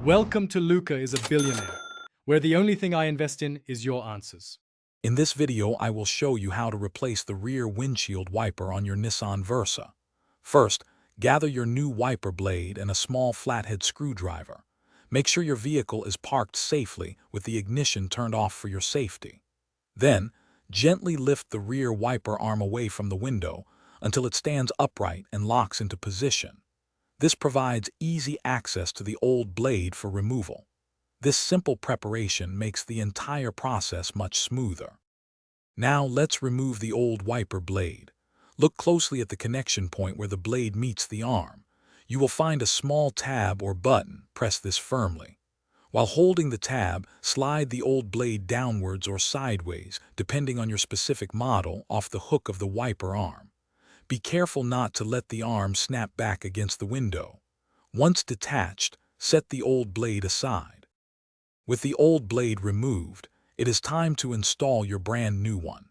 Welcome to Luca is a Billionaire, where the only thing I invest in is your answers. In this video, I will show you how to replace the rear windshield wiper on your Nissan Versa. First, gather your new wiper blade and a small flathead screwdriver. Make sure your vehicle is parked safely with the ignition turned off for your safety. Then, gently lift the rear wiper arm away from the window until it stands upright and locks into position. This provides easy access to the old blade for removal. This simple preparation makes the entire process much smoother. Now let's remove the old wiper blade. Look closely at the connection point where the blade meets the arm. You will find a small tab or button. Press this firmly. While holding the tab, slide the old blade downwards or sideways, depending on your specific model, off the hook of the wiper arm. Be careful not to let the arm snap back against the window. Once detached, set the old blade aside. With the old blade removed, it is time to install your brand new one.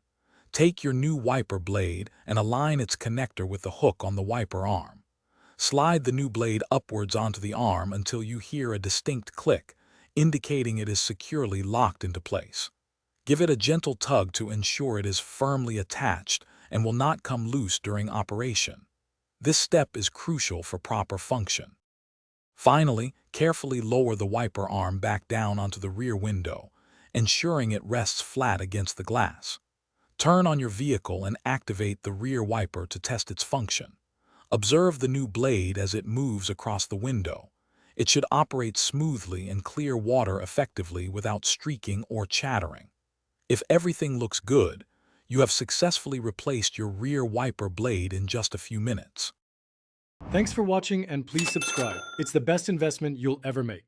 Take your new wiper blade and align its connector with the hook on the wiper arm. Slide the new blade upwards onto the arm until you hear a distinct click, indicating it is securely locked into place. Give it a gentle tug to ensure it is firmly attached and will not come loose during operation. This step is crucial for proper function. Finally, carefully lower the wiper arm back down onto the rear window, ensuring it rests flat against the glass. Turn on your vehicle and activate the rear wiper to test its function. Observe the new blade as it moves across the window. It should operate smoothly and clear water effectively without streaking or chattering. If everything looks good, you have successfully replaced your rear wiper blade in just a few minutes. Thanks for watching and please subscribe. It's the best investment you'll ever make.